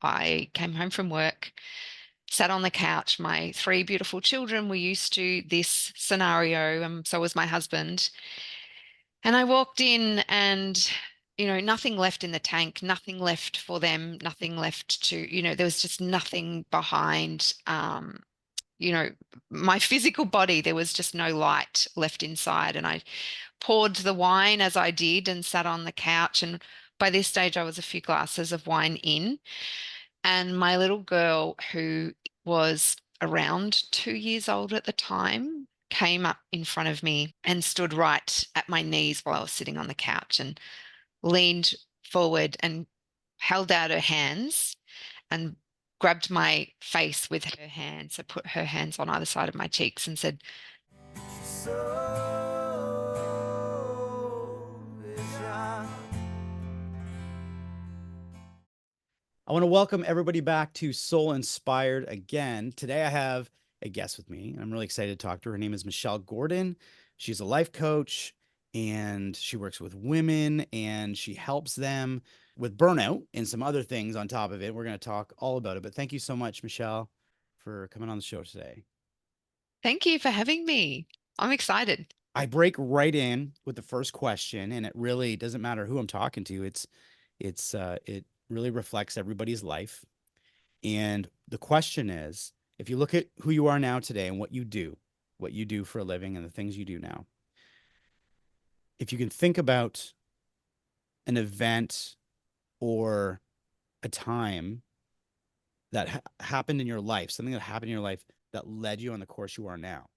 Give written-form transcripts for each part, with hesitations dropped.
I came home from work, sat on the couch. My three beautiful children were used to this scenario, and so was my husband. And I walked in and, nothing left in the tank, nothing left for them, nothing left to, there was just nothing behind, you know, my physical body. There was just no light left inside. And I poured the wine as I did and sat on the couch. And by this stage, I was a few glasses of wine in. And my little girl, who was around 2 years old at the time, came up in front of me and stood right at my knees while I was sitting on the couch and leaned forward and held out her hands and grabbed my face with her hands. So put her hands on either side of my cheeks and said, I want to welcome everybody back to Soul Inspired again. Today I have a guest with me, and I'm really excited to talk to her. Her name is Michelle Gordon. She's a life coach and she works with women and she helps them with burnout and some other things on top of it. We're going to talk all about it. But thank you so much, Michelle, for coming on the show today. "Thank you for having me. I'm excited." I break right in with the first question, and it really doesn't matter who I'm talking to. It really reflects everybody's life. And the question is, if you look at who you are now today and what you do for a living and the things you do now, if you can think about an event or a time that happened in your life, something that happened in your life that led you on the course you are now,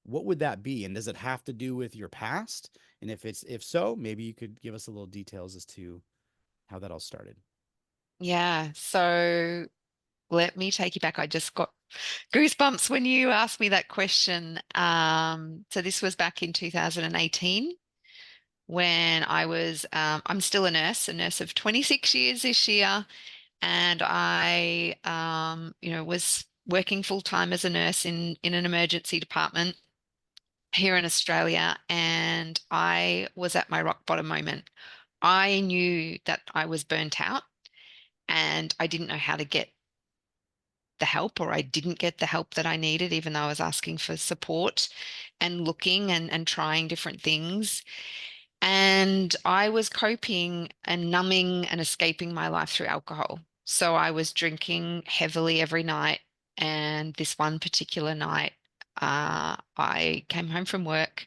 what would that be? And does it have to do with your past? And if so, maybe you could give us a little details as to how that all started. Yeah. So let me take you back. I just got goosebumps when you asked me that question. So this was back in 2018 when I'm still a nurse of 26 years this year. And I, was working full time as a nurse in an emergency department here in Australia. And I was at my rock bottom moment. I knew that I was burnt out and I didn't know how to get the help, or I didn't get the help that I needed, even though I was asking for support and looking and trying different things. And I was coping and numbing and escaping my life through alcohol. So I was drinking heavily every night. And this one particular night, I came home from work,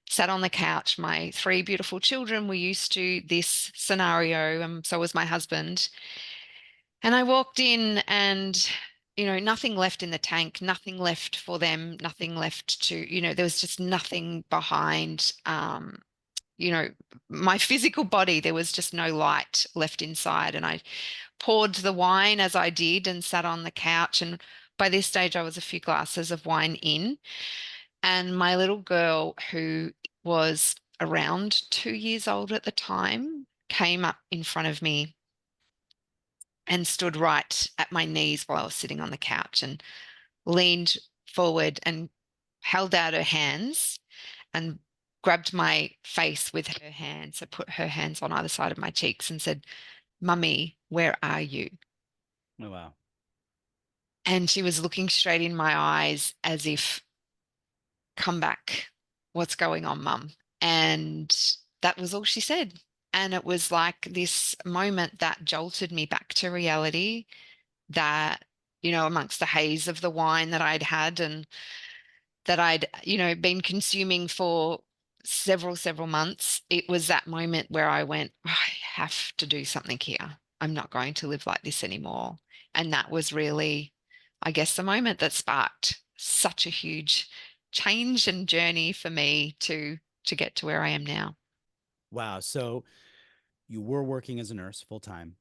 sat on the couch. My three beautiful children were used to this scenario, and so was my husband. And I walked in and, nothing left in the tank, nothing left for them, nothing left to, there was just nothing behind, you know, my physical body. There was just no light left inside. And I poured the wine as I did and sat on the couch. And by this stage, I was a few glasses of wine in. And my little girl, who was around 2 years old at the time, came up in front of me and stood right at my knees while I was sitting on the couch and leaned forward and held out her hands and grabbed my face with her hands. So put her hands on either side of my cheeks and said, "Mummy, where are you?" Oh, wow. And she was looking straight in my eyes as if, "Come back. What's going on, Mum?" And that was all she said. And it was like this moment that jolted me back to reality, that, amongst the haze of the wine that I'd had and that I'd, been consuming for several months, it was that moment where I went, "I have to do something here. I'm not going to live like this anymore." And that was really, I guess, the moment that sparked such a huge change and journey for me to get to where I am now. Wow. So you were working as a nurse full time,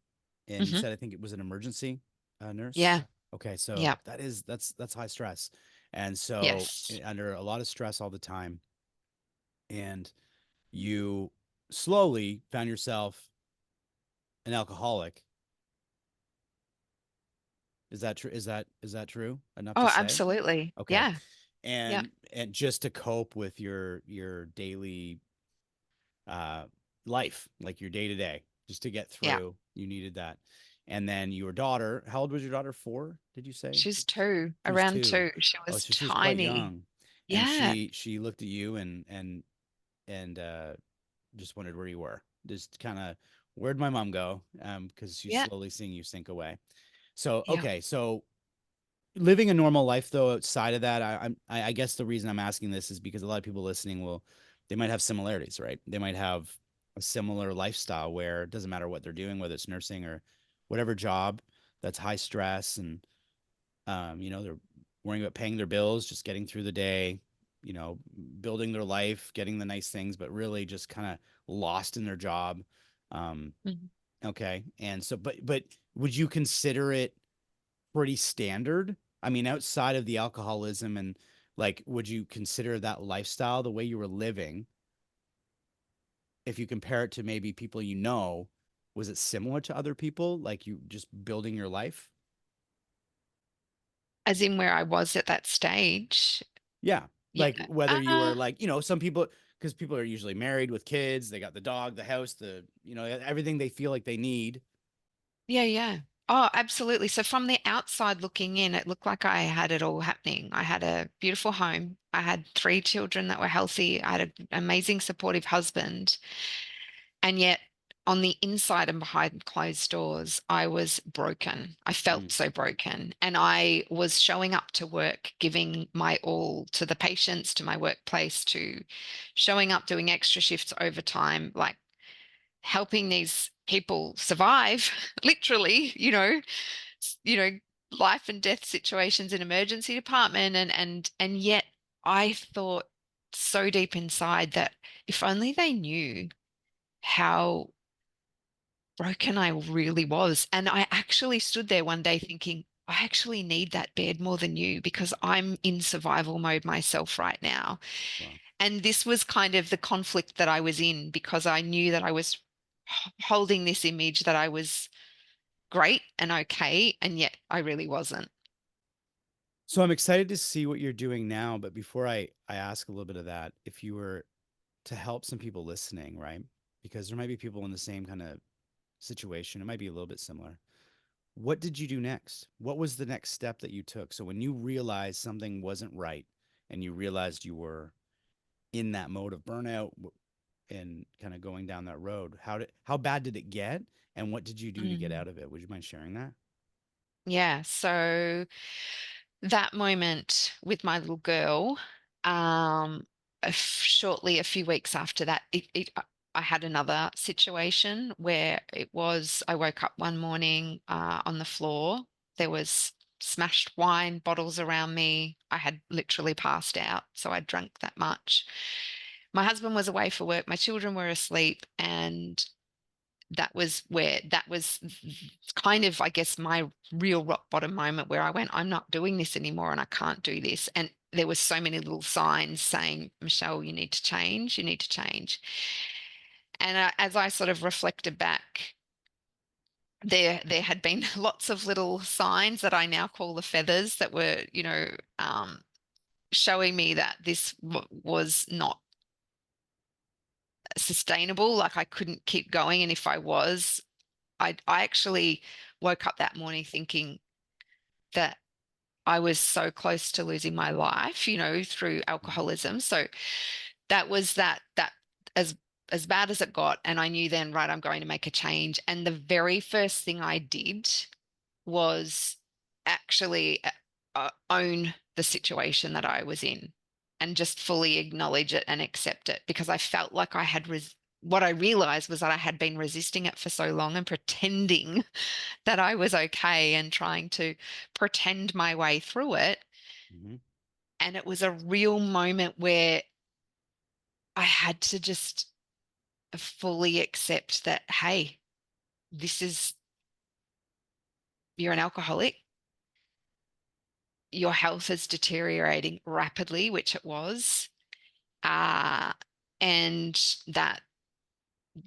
and you Hmm. said I think it was an emergency nurse. Yeah. Okay, so Yeah. that's high stress, and so Yes. under a lot of stress all the time, and you slowly found yourself an alcoholic. Is that true? Is that true enough to Oh, say? absolutely. Okay, Yeah. Yeah. and just to cope with your daily uh life, like your day to day, just to get Yeah. through, you needed that. And then your daughter, how old was your daughter? 4, did you say? She's two, She was around 2. two. She Oh, was so she was quite tiny. young. And Yeah, she looked at you and just wondered where you were. Just kind of, where'd my mom go? Because she's yeah, slowly seeing you sink away. So, yeah. okay, so living a normal life though outside of that, I guess the reason I'm asking this is because a lot of people listening will, they might have similarities, right? They might have a similar lifestyle where it doesn't matter what they're doing, whether it's nursing or whatever job that's high stress, and they're worrying about paying their bills, just getting through the day, building their life, getting the nice things, but really just kind of lost in their job. Um, Mhm. okay, and so, but would you consider it pretty standard? I mean, outside of the alcoholism and like, would you consider that lifestyle the way you were living, if you compare it to maybe people was it similar to other people, like you just building your life? As in where I was at that stage. Yeah. Yeah. Like whether you were Uh, like, some people, because people are usually married with kids, they got the dog, the house, everything they feel like they need. yeah, yeah. Oh, absolutely. So from the outside looking in, it looked like I had it all happening. I had a beautiful home. I had three children that were healthy. I had an amazing, supportive husband. And yet, on the inside and behind closed doors, I was broken. I Mm, felt so broken. And I was showing up to work, giving my all to the patients, to my workplace, to showing up, doing extra shifts overtime, like helping these people survive, literally, you know, life and death situations in emergency department. And yet I thought so deep inside that if only they knew how broken I really was. And I actually stood there one day thinking, I actually need that bed more than you because I'm in survival mode myself right now. well, And this was kind of the conflict that I was in because I knew that I was holding this image that I was great and okay, and yet I really wasn't. so I'm excited to see what you're doing now. But before I ask a little bit of that, if you were to help some people listening, right? Because there might be people in the same kind of situation. It might be a little bit similar. What did you do next? What was the next step that you took? So when you realized something wasn't right and you realized you were in that mode of burnout and kind of going down that road, how bad did it get? And what did you do to get Mm. out of it? Would you mind sharing that? Yeah. So that moment with my little girl, shortly a few weeks after that, I had another situation where I woke up one morning on the floor. There was smashed wine bottles around me. I had literally passed out, so I drank that much. My husband was away for work. My children were asleep, and that was kind of, I guess, my real rock bottom moment where I went, I'm not doing this anymore and I can't do this. And there was so many little signs saying, Michelle, you need to change, you need to change. And as I sort of reflected back, there had been lots of little signs that I now call the feathers that were, showing me that this was not sustainable. Like I couldn't keep going. And if I was, I actually woke up that morning thinking that I was so close to losing my life, through Mhm. alcoholism. So that was that as as bad as it got. And I knew then, right, I'm going to make a change. And the very first thing I did was actually own the situation that I was in and just fully acknowledge it and accept it because I felt like what I realized was that I had been resisting it for so long and pretending that I was okay and trying to pretend my way through it. Mhm. And it was a real moment where I had to just fully accept that, hey, this is, you're an alcoholic. Your health is deteriorating rapidly, which it was. Uh, and that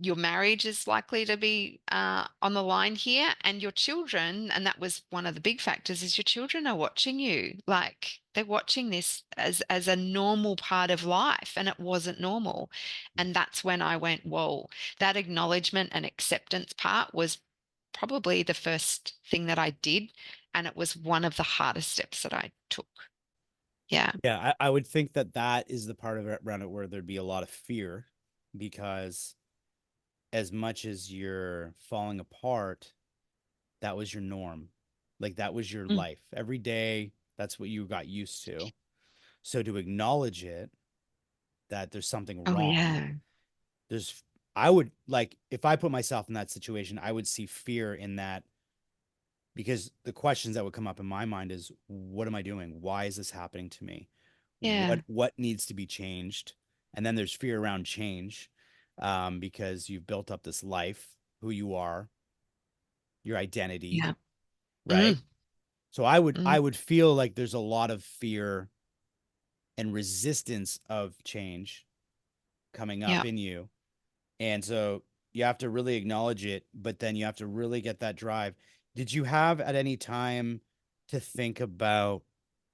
your marriage is likely to be on the line here, and your children, and that was one of the big factors, is your children are watching you. Like they're watching this as a normal part of life, and it wasn't normal. And that's when I went, whoa, that acknowledgement and acceptance part was probably the first thing that I did, and it was one of the hardest steps that I took. Yeah. Yeah, I would think that that is the part of it around it where there'd be a lot of fear because as much as you're falling apart, that was your norm. Like that was your Mm. life. Every day, that's what you got used to. So to acknowledge it, that there's something Oh, wrong, yeah. there's I would like if I put myself in that situation, I would see fear in that because the questions that would come up in my mind is what am I doing? Why is this happening to me? Yeah. What needs to be changed? And then there's fear around change because you've built up this life, who you are, your identity, Yeah. right? Mm, So I mm, would feel like there's a lot of fear and resistance of change coming up yeah. in you. And so you have to really acknowledge it, but then you have to really get that drive. Did you have at any time to think about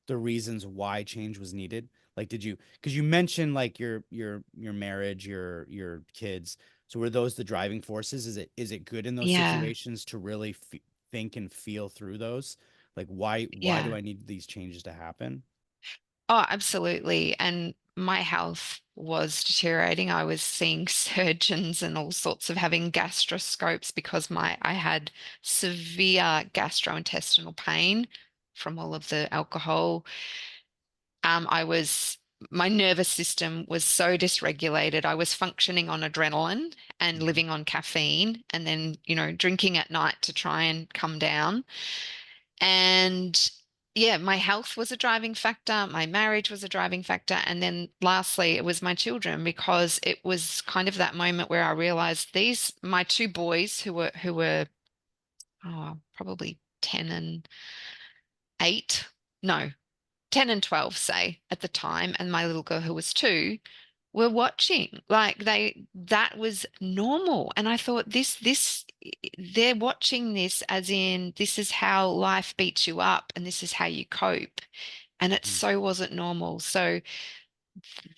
the reasons why change was needed? Like, did you, because you mentioned like your marriage, your kids. So were those the driving forces? Is it good in those Yeah. situations to really think and feel through those? Like, why do Yeah. I need these changes to happen? Oh, absolutely. And my health was deteriorating. I was seeing surgeons and all sorts of having gastroscopes because I had severe gastrointestinal pain from all of the alcohol. I was My nervous system was so dysregulated. I was functioning on adrenaline and Mhm. living on caffeine and then, drinking at night to try and come down. And yeah, my health was a driving factor, my marriage was a driving factor, and then lastly, it was my children because it was kind of that moment where I realized my two boys who were probably 10 and 8, no, 10 and 12 say at the time, and my little girl who was 2 were watching like that was normal, and I thought this they're watching this as in this is how life beats you up and this is how you cope, and it Mhm. so wasn't normal. So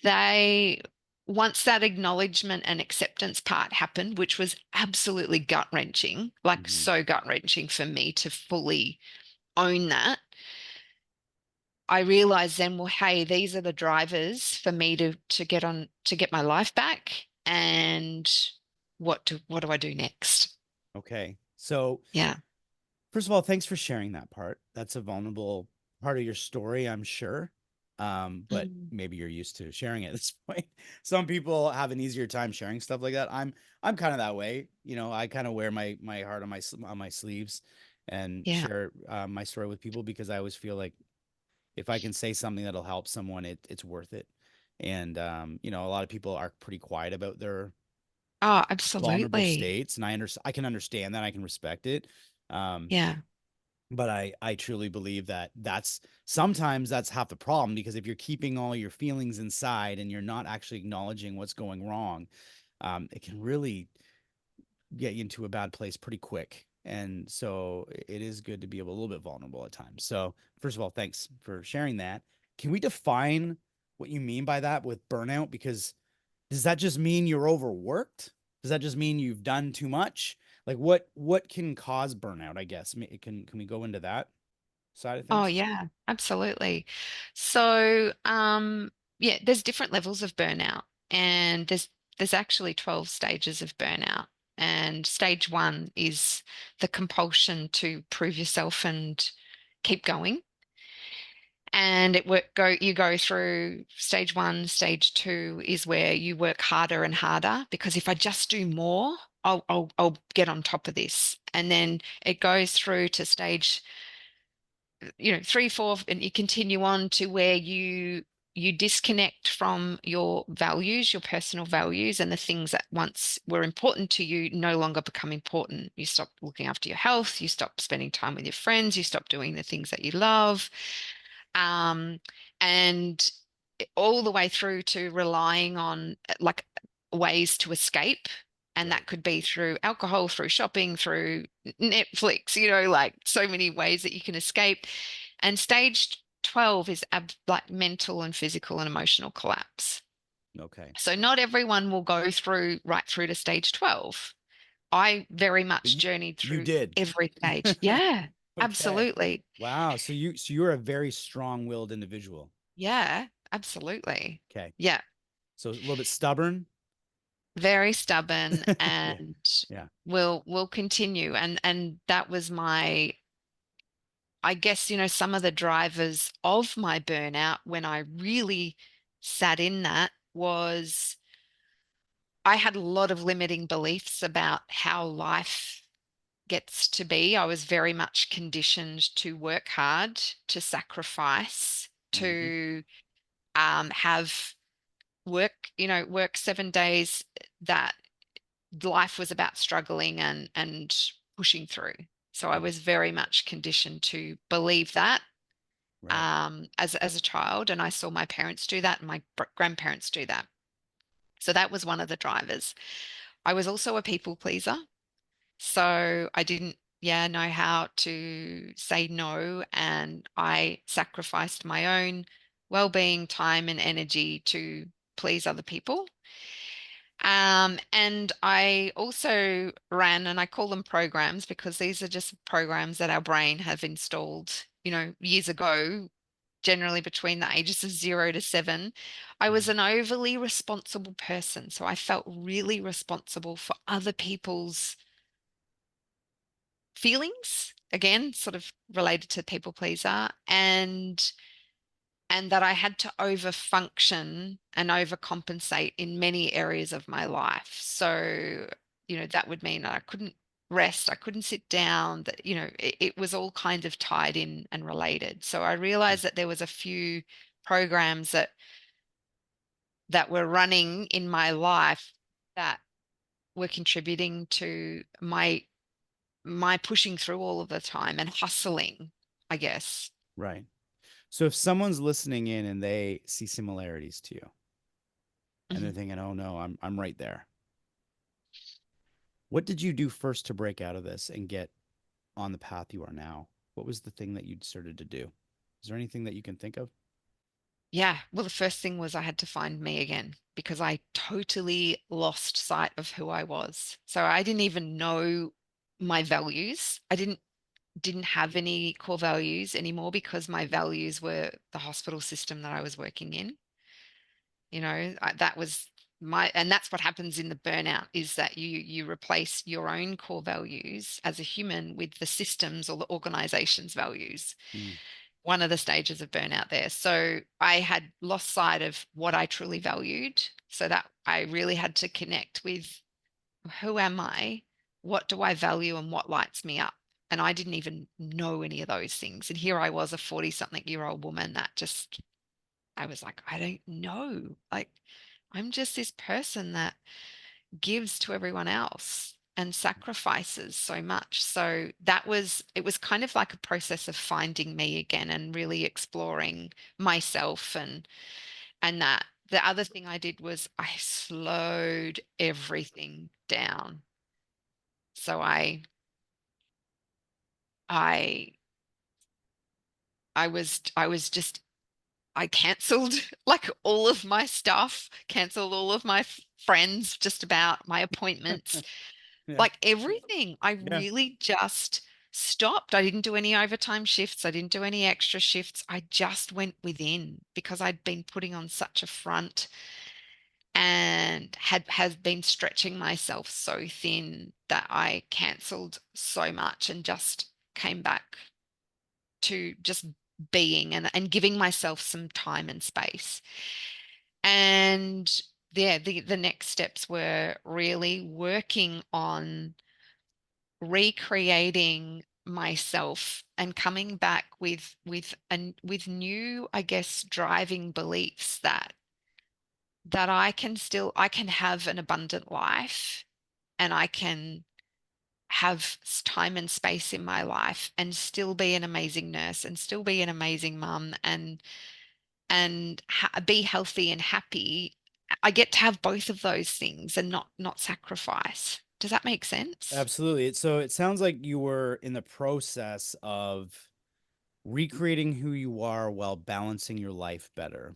they once that acknowledgement and acceptance part happened, which was absolutely gut-wrenching, like Mhm. so gut-wrenching for me to fully own that, I realized then, well, hey, these are the drivers for me to get my life back. And what do I do next? Okay. So Yeah. first of all, thanks for sharing that part. That's a vulnerable part of your story, I'm sure. But Mm. maybe you're used to sharing it at this point. Some people have an easier time sharing stuff like that. I'm kind of that way. You know, I kind of wear my heart on my sleeves and Yeah. share my story with people because I always feel like if I can say something that'll help someone, it's worth it. And you know, a lot of people are pretty quiet about their Oh, vulnerable absolutely. states, and I can understand that. I can respect it. Um, Yeah. but I truly believe that that's sometimes that's half the problem because if you're keeping all your feelings inside and you're not actually acknowledging what's going wrong, it can really get you into a bad place pretty quick. And so it is good to be a little bit vulnerable at times. So first of all, thanks for sharing that. Can we define what you mean by that with burnout? Because does that just mean you're overworked? Does that just mean you've done too much? Like what can cause burnout, I guess? Can we go into that side of Oh, things? yeah, absolutely. So, yeah, there's different levels of burnout, and there's actually 12 stages of burnout. And stage one is the compulsion to prove yourself and keep going. And you go through stage one, stage two is where you work harder and harder because if I just do more, I'll get on top of this. And then it goes through to stage, three, four, and you continue on to where you disconnect from your values, your personal values, and the things that once were important to you no longer become important. You stop looking after your health, you stop spending time with your friends, you stop doing the things that you love, um, and all the way through to relying on like ways to escape. And Right. that could be through alcohol, through shopping, through Netflix, like so many ways that you can escape. And stage 12 is like mental and physical and emotional collapse. Okay. So not everyone will go through right through to stage 12. I very But much journeyed you through did. every stage. Yeah, Okay. absolutely. Wow. So you're a very strong-willed individual. Yeah, absolutely. Okay. Yeah, So a little bit stubborn. very stubborn Yeah. and Yeah. will continue. And that was my, I guess, some of the drivers of my burnout when I really sat in that was I had a lot of limiting beliefs about how life gets to be. I was very much conditioned to work hard, to sacrifice, Hmm. to have work 7 days, that life was about struggling and pushing through. So I Right. was very much conditioned to believe that Right. as a child, and I saw my parents do that and my grandparents do that. So that was one of the drivers. I was also a people pleaser. So I didn't, yeah, know how to say no, and I sacrificed my own well-being, time, and energy to please other people. And I also ran, and I call them programs because these are just programs that our brain have installed, years ago, generally between the ages of 0 to 7. I was Mhm. an overly responsible person. So I felt really responsible for other people's feelings, again, sort of related to people pleaser, and that I had to over function and overcompensate in many areas of my life. So, that would mean I couldn't rest, I couldn't sit down, that, it was all kind of tied in and related. So I Yeah. realized that there was a few programs that were running in my life that were contributing to my pushing through all of the time and hustling, I guess. Right. So if someone's listening in and they see similarities to you and they're Mhm. thinking, "Oh no, I'm right there." What did you do first to break out of this and get on the path you are now? What was the thing that you'd started to do? Is there anything that you can think of? Yeah. Well, the first thing was I had to find me again because I totally lost sight of who I was. So I didn't even know my values. I didn't have any core values anymore because my values were the hospital system that I was working in. That was and that's what happens in the burnout, is that you replace your own core values as a human with the systems or the organization's values. Mm. One of the stages of burnout there. So I had lost sight of what I truly valued. So that I really had to connect with, who am I? What do I value and what lights me up? And I didn't even know any of those things. And here I was, a 40 something year old woman that just, I was like, I don't know. Like, I'm just this person that gives to everyone else and sacrifices so much. So it was kind of like a process of finding me again and really exploring myself, and that the other thing I did was I slowed everything down. So I I was just, I canceled like all of my stuff, canceled all of my friends, just about my appointments, Yeah. like everything. I Yeah. really just stopped. I didn't do any overtime shifts. I didn't do any extra shifts. I just went within because I'd been putting on such a front and has been stretching myself so thin that I cancelled so much and just came back to just being and giving myself some time and space. And yeah, the next steps were really working on recreating myself and coming back with new, I guess, driving beliefs that I can have an abundant life, and I can have time and space in my life and still be an amazing nurse and still be an amazing mum and be healthy and happy. I get to have both of those things and not sacrifice. Does that make sense? Absolutely. So it sounds like you were in the process of recreating who you are while balancing your life better.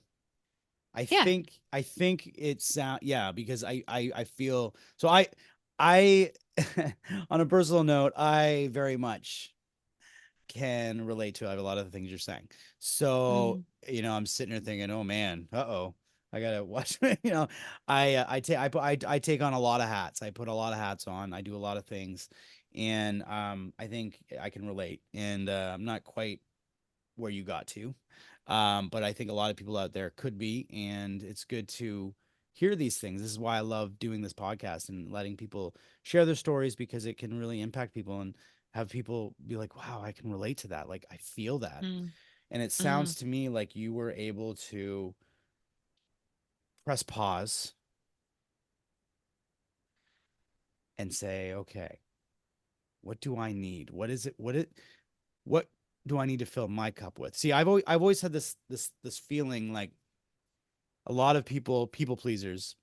I Yeah. think I think it's yeah, because I feel so I on a personal note, I very much can relate to a lot of the things you're saying. So, Mm, I'm sitting here thinking, oh man, uh-oh, I gotta watch. I take on a lot of hats. I put a lot of hats on. I do a lot of things, and I think I can relate. And I'm not quite where you got to. But I think a lot of people out there could be, and it's good to hear these things. This is why I love doing this podcast and letting people share their stories because it can really impact people and have people be like, wow, I can relate to that. Like, I feel that. mm, And it mm, sounds to me like you were able to press pause and say, okay, what do I need? What do I need to fill my cup with? See, I've always had this feeling like a lot of people pleasers,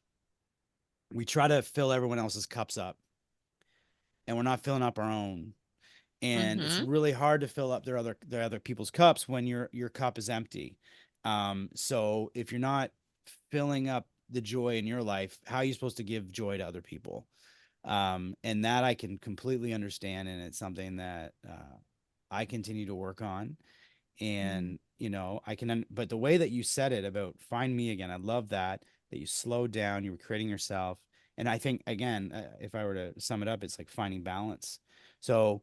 we try to fill everyone else's cups up and we're not filling up our own. And it's mm-hmm, really hard to fill up their other people's cups when your cup is empty. So if you're not filling up the joy in your life, how are you supposed to give joy to other people? And that I can completely understand, and it's something that I continue to work on. mm, And I can, but the way that you said it about find me again, I love that you slowed down, you were creating yourself. And I think again, if I were to sum it up, it's like finding balance. So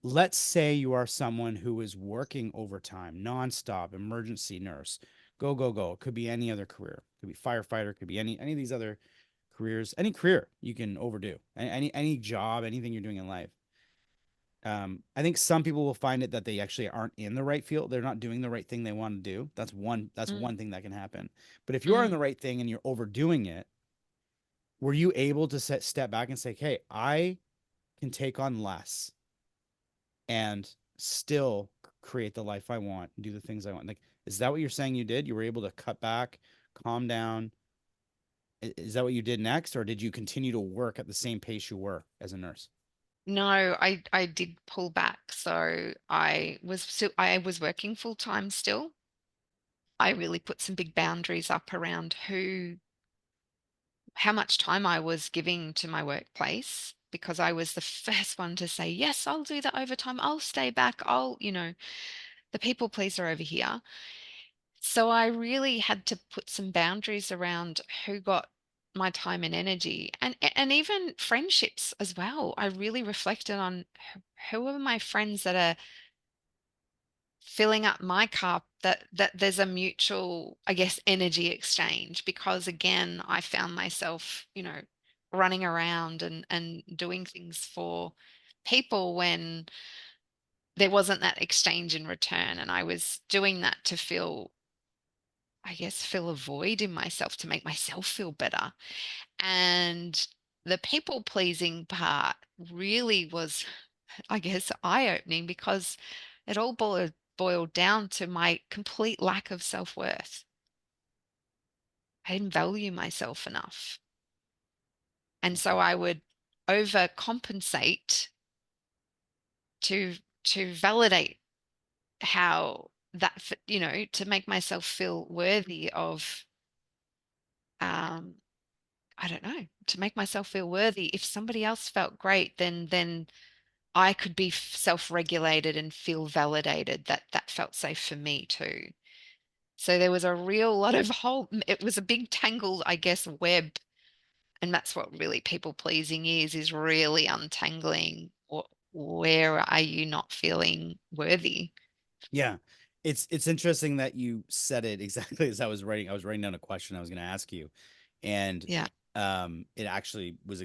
let's say you are someone who is working overtime nonstop, emergency nurse, go go go. It could be any other career, it could be firefighter, it could be any of these other careers, any career you can overdo, any job, anything you're doing in life. I think some people will find it that they actually aren't in the right field. They're not doing the right thing they want to do. That's mm, one thing that can happen. But if you are in the mm. right thing and you're overdoing it, were you able to step back and say, "Hey, I can take on less and still create the life I want, and do the things I want." Like, is that what you're saying you did? You were able to cut back, calm down. Is that what you did next, or did you continue to work at the same pace you were as a nurse? No, I did pull back. So I was working full time still. I really put some big boundaries up around how much time I was giving to my workplace because I was the first one to say, yes, I'll do the overtime. I'll stay back. The people pleaser over here. So I really had to put some boundaries around who got my time and energy and even friendships as well. I really reflected on who are my friends that are filling up my cup that there's a mutual, I guess, energy exchange because again, I found myself, running around and doing things for people when there wasn't that exchange in return. And I was doing that to fill a void in myself to make myself feel better. And the people pleasing part really was, I guess, eye-opening because it all boiled down to my complete lack of self-worth. I didn't value myself enough. And so Okay. I would overcompensate to to validate how to make myself feel worthy of um I don't know, to make myself feel worthy. If somebody else felt great, then I could be self-regulated and feel validated that that felt safe for me too. So there was a real lot of it was a big tangled, I guess, web. And that's what really people pleasing is really untangling where are you not feeling worthy? Yeah. It's interesting that you said it exactly as I was writing. I was writing down a question I was going to ask you. And Yeah. it actually was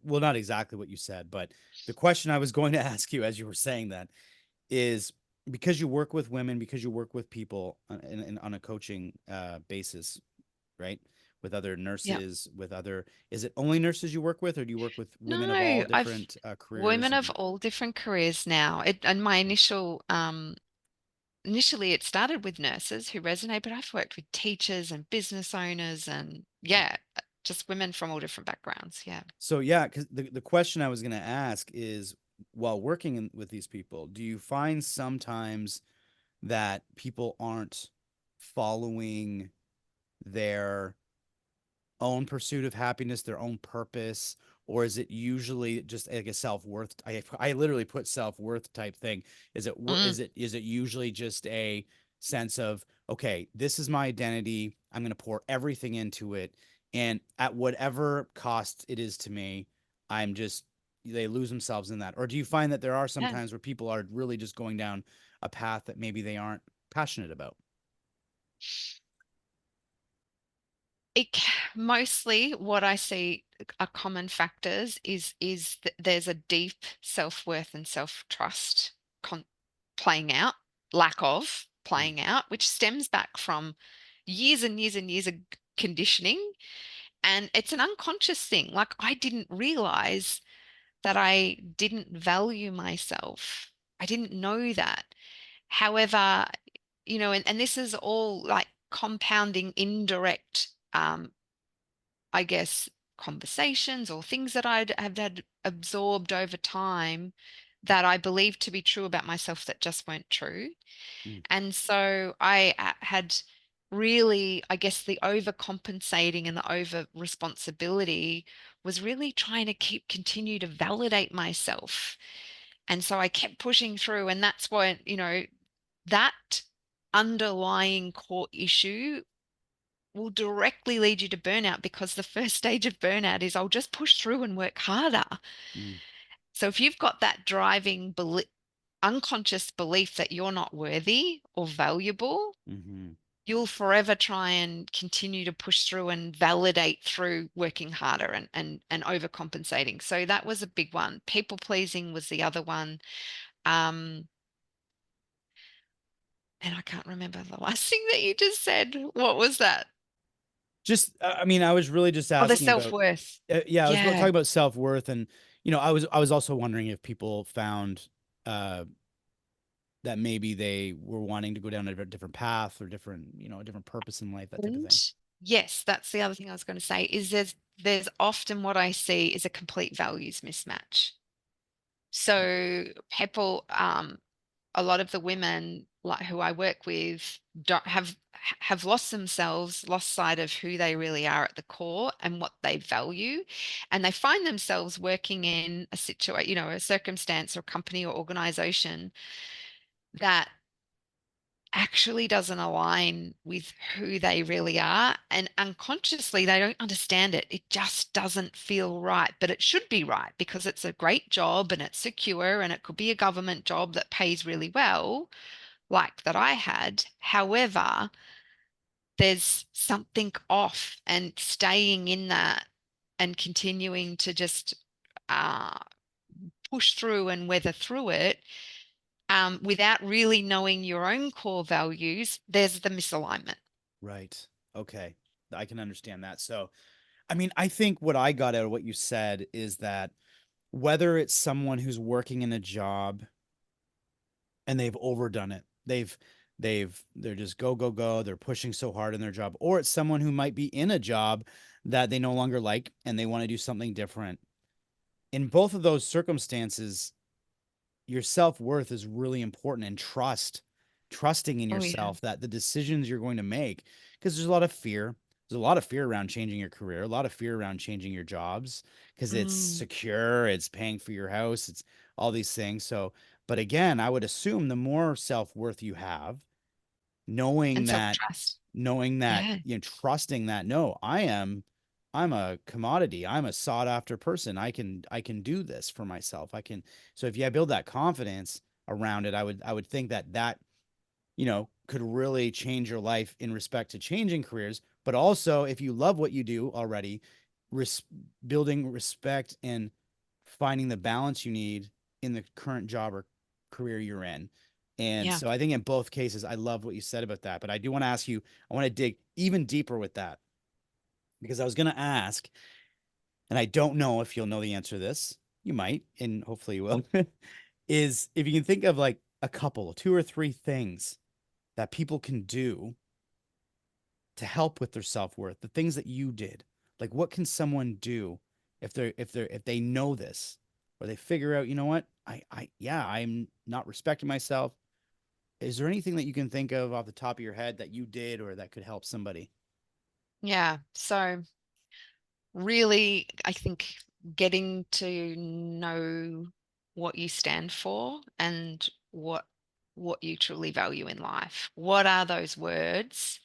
well, not exactly what you said, but the question I was going to ask you as you were saying that is because you work with women, because you work with people on a coaching basis, right? With other Yeah. nurses, is it only nurses you work with, or do you work with women of all No, I've different careers women of and all different careers now. And my okay. initially it started with nurses who resonate, but I've worked with teachers and business owners and Yeah. yeah, just women from all different backgrounds. Yeah. So yeah, because the question I was going to ask is, while working with these people, do you find sometimes that people aren't following their own pursuit of happiness, their own purpose, or is it usually just like a self-worth? I literally put self-worth type thing. Mm, Is it usually just a sense of, okay, this is my identity. I'm going to pour everything into it, and at whatever cost it is to me, I'm just they lose themselves in that. Or do you find that there are some yeah. times where people are really just going down a path that maybe they aren't passionate about? Mostly what I see are common factors is that there's a deep self-worth and self-trust con playing out, lack of Mm, playing out, which stems back from years and years and years of conditioning. And it's an unconscious thing. Like I didn't realize that I didn't value myself. I didn't know that. However, and this is all like compounding indirect I guess, conversations or things that I'd have had absorbed over time that I believed to be true about myself that just weren't true. mm, And so I had really, I guess, the overcompensating and the over responsibility was really trying to continue to validate myself. And so I kept pushing through, and that's what, that underlying core issue will directly lead you to burnout because the first stage of burnout is I'll just push through and work harder. mm, So if you've got that driving unconscious belief that you're not worthy or valuable, mm-hmm. you'll forever try and continue to push through and validate through working harder and overcompensating. So that was a big one. People pleasing was the other one. Um, and I can't remember the last thing that you just said. What was that? Just, I mean, I was really just Oh, the asking about, self-worth. yeah, I was Yeah. talking about self-worth, and I was also wondering if people found uh that maybe they were wanting to go down a different path or different, a different purpose in life, that type of And thing. yes, that's the other thing I was going to say is there's often what I see is a complete values mismatch. So people, a lot of the women like who I work with don't have lost themselves, lost sight of who they really are at the core and what they value, and they find themselves working in a situation, a circumstance or company or organization that actually doesn't align with who they really are. And unconsciously, they don't understand it. It just doesn't feel right, but it should be right because it's a great job and it's secure and it could be a government job that pays really well, like that I had. However, there's something off, and staying in that and continuing to just uh, push through and weather through it without really knowing your own core values, there's the misalignment. Right. Okay. I can understand that. So, I mean, I think what I got out of what you said is that whether it's someone who's working in a job and they've overdone it, they're just go, go, go, they're pushing so hard in their job, or it's someone who might be in a job that they no longer like and they want to do something different. In both of those circumstances, your self-worth is really important, and trusting in Oh, yeah. yourself that the decisions you're going to make, because there's a lot of fear. There's a lot of fear around changing your career, a lot of fear around changing your jobs because it's Mm. secure, it's paying for your house, it's all these things. So, but again, I would assume the more self-worth you have, knowing And that self-trust. knowing that Yeah. trusting that, no, I'm a commodity, I'm a sought after person, I can do this for myself, I can. So if you build that confidence around it, I would think that could really change your life in respect to changing careers, but also if you love what you do already, res- building respect and finding the balance you need in the current job or career you're in. And Yeah. so I think in both cases, I love what you said about that. But I do want to ask you, I want to dig even deeper with that because I was going to ask, and I don't know if you'll know the answer to this. You might, and hopefully you will, is if you can think of like a couple, two or three things that people can do to help with their self-worth, the things that you did. Like what can someone do if they know this or they figure out, you know what? Yeah, I'm not respecting myself. Is there anything that you can think of off the top of your head that you did or that could help somebody? Yeah. So really, I think getting to know what you stand for and what you truly value in life. What are those words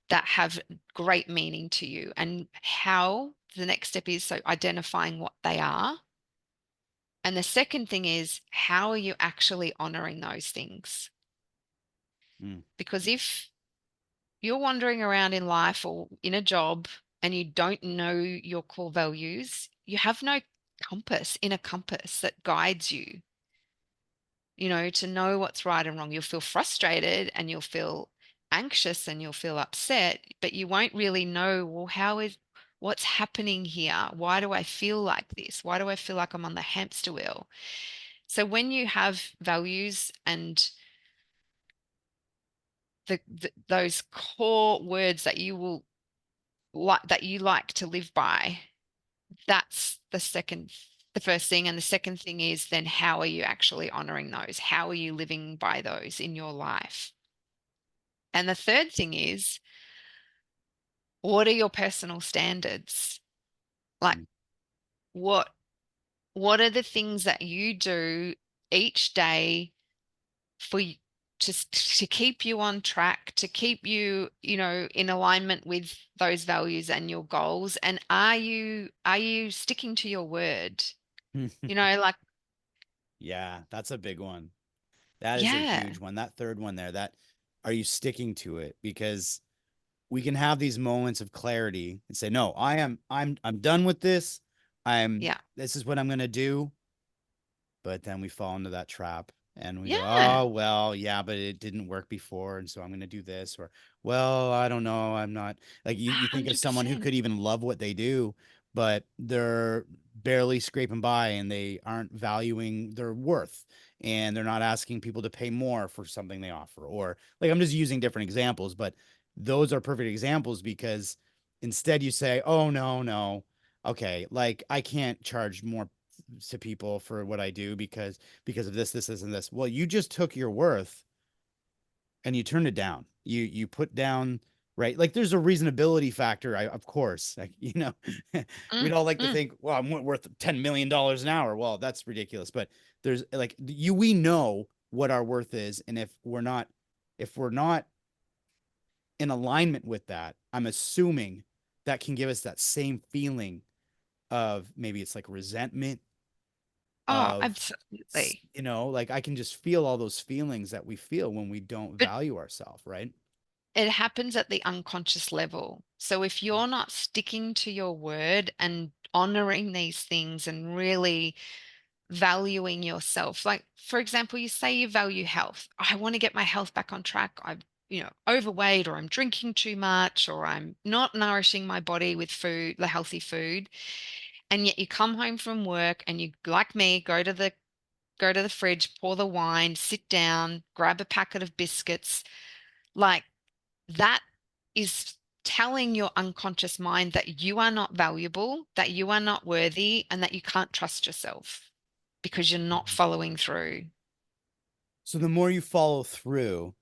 that have great meaning to you, and how the next step is so identifying what they are. And the second thing is, how are you actually honoring those things? Mm. Because if you're wandering around in life or in a job and you don't know your core values, you have no compass, inner compass that guides you, to know what's right and wrong. You'll feel frustrated and you'll feel anxious and you'll feel upset, but you won't really know, well, what's happening here? Why do I feel like this? Why do I feel like I'm on the hamster wheel? So when you have values and those core words that you will like that you like to live by, that's the first thing. And the second thing is then how are you actually honoring those? How are you living by those in your life? And the third thing is, what are your personal standards? Like Mm. what what are the things that you do each day for just to keep you on track, to keep you, in alignment with those values and your goals? And are you sticking to your word? Like, Yeah, that's a big one. That is a yeah, huge one. That third one there, that are you sticking to it? Because we can have these moments of clarity and say, no, I'm done with this. yeah, This is what I'm gonna do. But then we fall into that trap and we go, yeah, oh, well, yeah, but it didn't work before. And so I'm going to do this. Or, well, I don't know. I'm not like you think of someone who 100%. could even love what they do, but they're barely scraping by and they aren't valuing their worth and they're not asking people to pay more for something they offer. Or, like, I'm just using different examples, but those are perfect examples because instead you say, oh, no, no. Okay, like I can't charge more to people for what I do because of this, and this. Well, you just took your worth and you turned it down. You put down, right. Like there's a reasonability factor. Of course, like Mm, we'd all like to mm. think, well, I'm worth $10 million an hour. Well, that's ridiculous. But there's like we know what our worth is, and if we're not in alignment with that, I'm assuming that can give us that same feeling of maybe it's like resentment Oh, of absolutely. like I can just feel all those feelings that we feel when we don't But value ourselves, right? it happens at the unconscious level. So if you're not sticking to your word and honoring these things and really valuing yourself, like for example, you say you value health. I want to get my health back on track. I'm, overweight, or I'm drinking too much, or I'm not nourishing my body with food, the healthy food. And yet you come home from work and you, like me, go to the fridge, pour the wine, sit down, grab a packet of biscuits. Like, that is telling your unconscious mind that you are not valuable, that you are not worthy, and that you can't trust yourself because you're not Mhm. following through. So the more you follow through,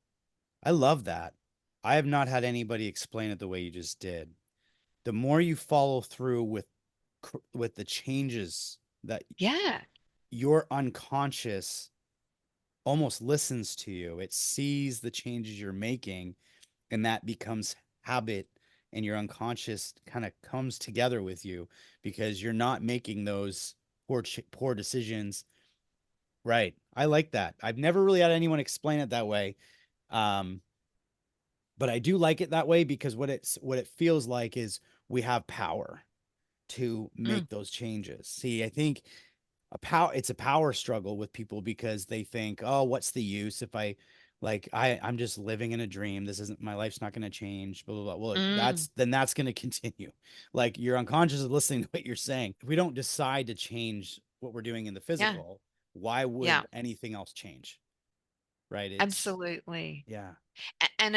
I love that. I have not had anybody explain it the way you just did. The more you follow through with the changes that Yeah. your unconscious almost listens to you. It sees the changes you're making and that becomes habit and your unconscious kind of comes together with you because you're not making those poor decisions. Right. I like that. I've never really had anyone explain it that way. Um, but I do like it that way because what it feels like is we have power to Mm, make those changes. See, I think it's a power struggle with people because they think, oh, what's the use if I'm just living in a dream. This isn't my life's not going to change, blah, blah, blah. Well, mm. that's going to continue. Like your unconscious is listening to what you're saying. If we don't decide to change what we're doing in the Yeah. physical, why Yeah. would anything else change? Right. Absolutely. Yeah. And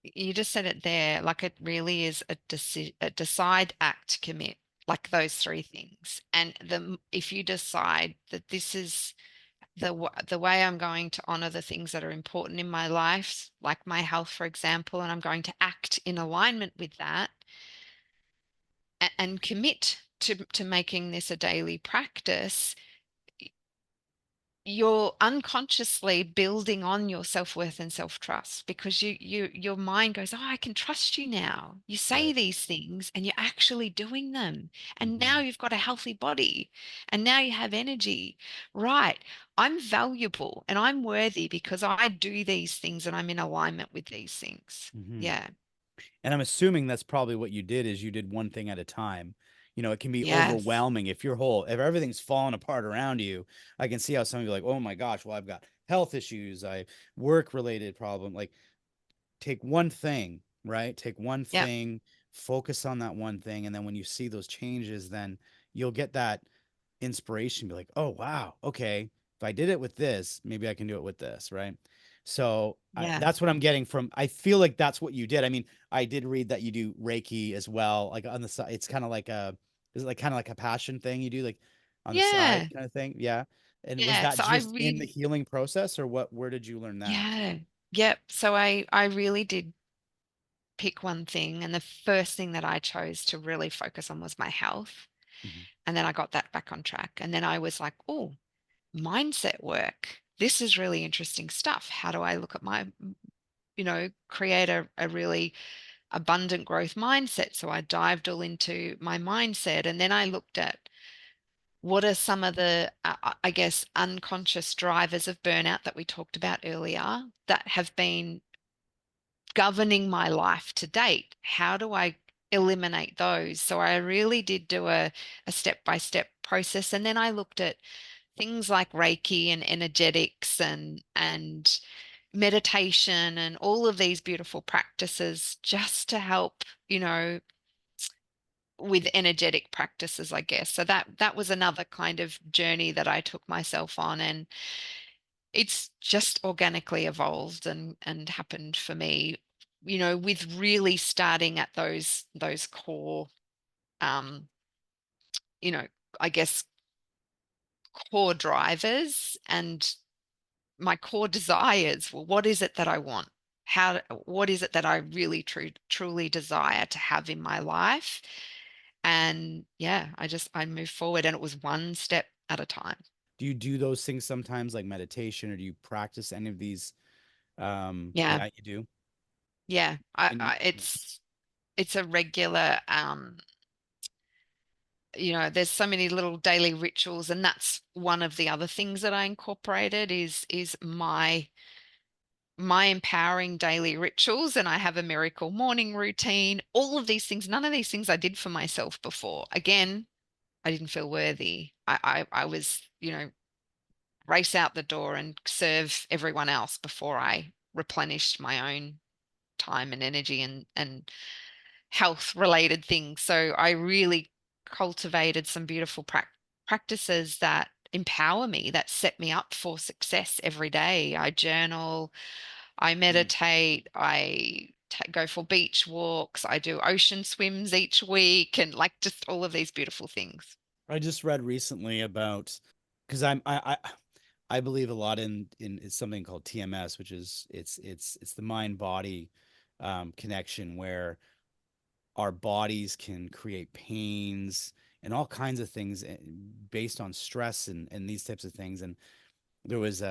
you just said it there, like it really is a decide, act, commit, like those three things. And if you decide that this is the way I'm going to honor the things that are important in my life, like my health, for example, and I'm going to act in alignment with that, and commit to making this a daily practice, you're unconsciously building on your self-worth and self-trust because your mind goes, oh, I can trust you now. You say Right. these things and you're actually doing them. And now Hmm. you've got a healthy body and now you have energy. Right. I'm valuable and I'm worthy because I do these things and I'm in alignment with these things. Hmm. Yeah. And I'm assuming that's probably what you did is you did one thing at a time. It can be Yes. overwhelming if everything's falling apart around you. I can see how some of you are like, oh my gosh, well, I've got health issues, I work related problem. Like take one thing, right? Take one Yep. thing, focus on that one thing, and then when you see those changes, then you'll get that inspiration, be like, oh wow, okay, if I did it with this, maybe I can do it with this, right? So Yeah. that's what I'm getting from. I feel like that's what you did. I mean, I did read that you do Reiki as well, like on the side. It's kind of like is it like kind of like a passion thing you do, like on the side Yeah. kind of thing? Yeah. And was Yeah. that So I just in the really, healing process, or what? Where did you learn that? yeah. Yep. So I really did pick one thing. And the first thing that I chose to really focus on was my health. Mhm. And then I got that back on track. And then I was like, oh, mindset work. This is really interesting stuff. How do I look at create a really abundant growth mindset? So I dived all into my mindset. And then I looked at what are some of the, I guess, unconscious drivers of burnout that we talked about earlier that have been governing my life to date? How do I eliminate those? So I really did do a step-by-step process. And then I looked at things like Reiki and energetics and meditation and all of these beautiful practices just to help, with energetic practices, I guess. So that was another kind of journey that I took myself on. And it's just organically evolved and happened for me, with really starting at those core, um you know I guess, core drivers and my core desires. Well, what is it that I want? What is it that I really truly desire to have in my life? And yeah, I moved forward and it was one step at a time. Do you do those things sometimes, like meditation, or do you practice any of these? Yeah. Yeah, you do. Yeah. And I yeah. it's a regular, there's so many little daily rituals, and that's one of the other things that I incorporated is my empowering daily rituals. And I have a miracle morning routine, all of these things. None of these things I did for myself before. Again, I didn't feel worthy. I was, race out the door and serve everyone else before I replenished my own time and energy and health related things. So I really cultivated some beautiful practices that empower me, that set me up for success every day. I journal, I Mm. meditate, go for beach walks, I do ocean swims each week, and like just all of these beautiful things. I just read recently about because I believe a lot in it's something called TMS, which is it's the mind body connection where our bodies can create pains and all kinds of things based on stress and these types of things. And there was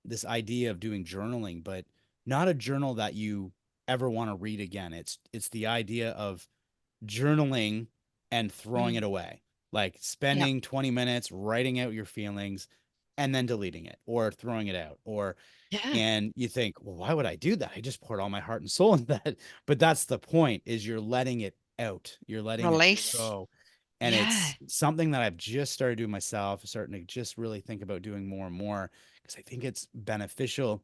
this idea of doing journaling, but not a journal that you ever want to read again. It's the idea of journaling and throwing Mm. it away, like Yeah. spending 20 minutes writing out your feelings and then deleting it or throwing it out. Or Yeah. and you think, well, why would I do that? I just poured all my heart and soul in that. But that's the point, is you're letting it out, you're letting it Release. go. And Yeah. it's something that I've just started doing myself, starting to just really think about doing more and more, because I think it's beneficial,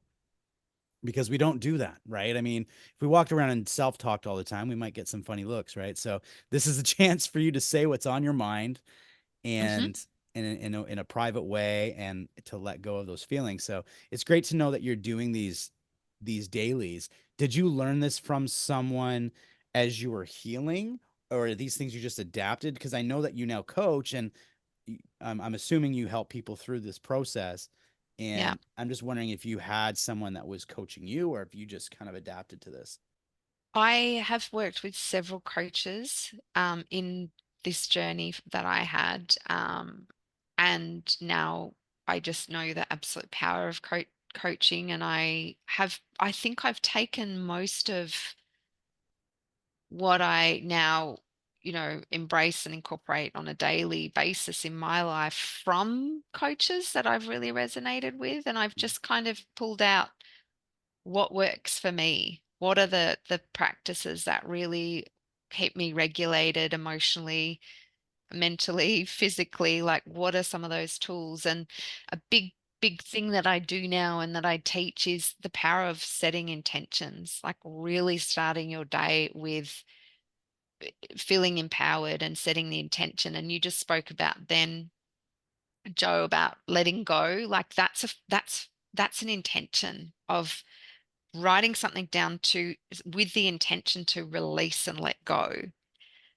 because we don't do that, right? I mean, if we walked around and self-talked all the time, we might get some funny looks, right? So this is a chance for you to say what's on your mind, Hmm. and in a private way, and to let go of those feelings. So it's great to know that you're doing these dailies. Did you learn this from someone as you were healing, or are these things you just adapted? Because I know that you now coach, and I'm assuming you help people through this process. Yeah. And I'm just wondering if you had someone that was coaching you, or if you just kind of adapted to this. I have worked with several coaches in this journey that I had. And now I just know the absolute power of coaching. And I think I've taken most of what I now, embrace and incorporate on a daily basis in my life from coaches that I've really resonated with. And I've just kind of pulled out what works for me. What are the practices that really keep me regulated emotionally, mentally, physically? Like, what are some of those tools? And a big thing that I do now and that I teach is the power of setting intentions, like really starting your day with feeling empowered and setting the intention. And you just spoke about then, Joe, about letting go. Like that's an intention of writing something down to with the intention to release and let go.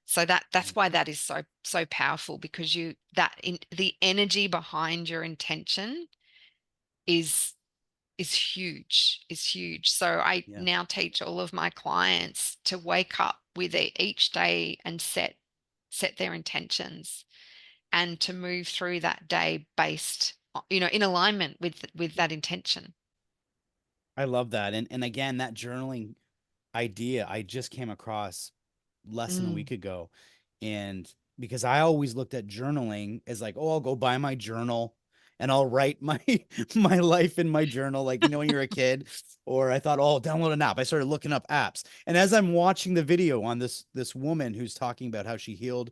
So that's why that is so powerful because you that in the energy behind your intention is is huge. So I Yeah. now teach all of my clients to wake up with it each day and set their intentions and to move through that day based, in alignment with that intention. I love that. And again, that journaling idea I just came across less than a Mm, week ago. And because I always looked at journaling as like, oh, I'll go buy my journal and I'll write my my life in my journal, like when you're a kid. Or I thought, oh, I'll download an app. I started looking up apps. And as I'm watching the video on this woman who's talking about how she healed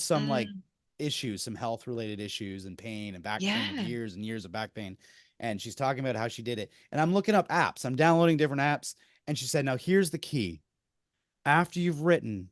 some like mm, issues, some health related issues and pain and back pain of yeah, years and years of back pain. And she's talking about how she did it. And I'm looking up apps. I'm downloading different apps. And she said, now here's the key. After you've written,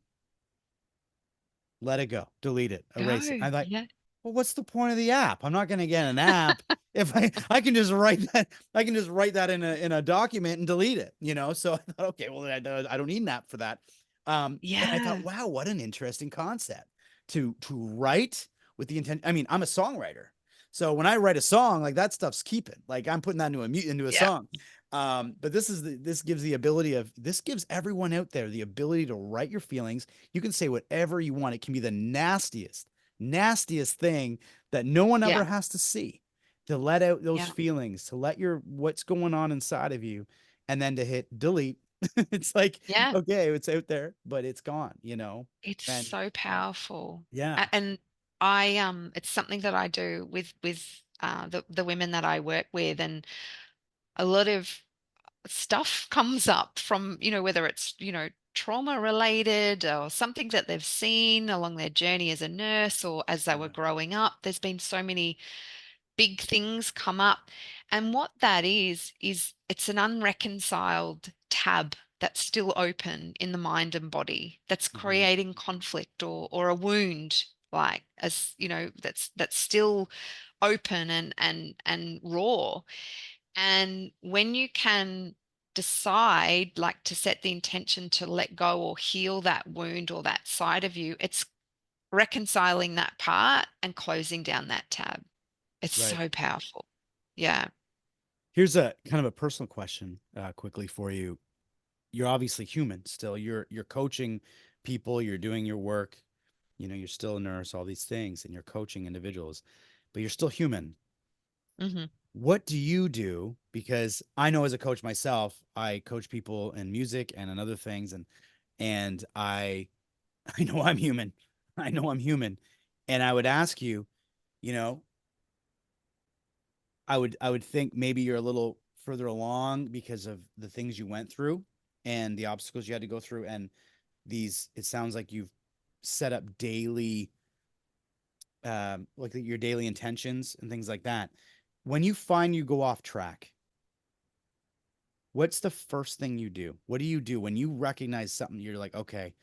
let it go, delete it, erase it. go, I'm like, yeah, well, what's the point of the app? I'm not going to get an app if I can just write that. I can just write that in a document and delete it. So I thought, okay, well, I don't need an app for that. And I thought, yeah, wow, what an interesting concept to write with the intent. I mean, I'm a songwriter, so when I write a song, like that stuff's keeping. Like I'm putting that into a yeah, song. But this gives the ability of this gives everyone out there the ability to write your feelings. You can say whatever you want. It can be the nastiest thing that no one yeah, ever has to see, to let out those yeah, feelings, to let your what's going on inside of you, and then to hit delete. It's like, yeah. okay, it's out there, but it's gone. It's And so powerful. yeah, And it's something that I do with the women that I work with, and a lot of stuff comes up from, whether it's, trauma related or something that they've seen along their journey as a nurse or as they were yeah, growing up. There's been so many big things come up. And what that is it's an unreconciled tab that's still open in the mind and body that's mhm, creating conflict or a wound, like, as that's still open and raw. And when you can decide, like, to set the intention to let go or heal that wound or that side of you, it's reconciling that part and closing down that tab. It's right. so powerful. Yeah. Here's a kind of a personal question, quickly for you. You're obviously human still. You're coaching people. You're doing your work. You're still a nurse. All these things, and you're coaching individuals, but you're still human. Hmm. What do you do? Because I know as a coach myself, I coach people in music and in other things, and I know I'm human. I know I'm human, and I would ask you, you know, I would think maybe you're a little further along because of the things you went through and the obstacles you had to go through, and these. It sounds like you've set up daily, like your daily intentions and things like that. When you find you go off track, what's the first thing you do? What do you do when you recognize something? You're like, okay,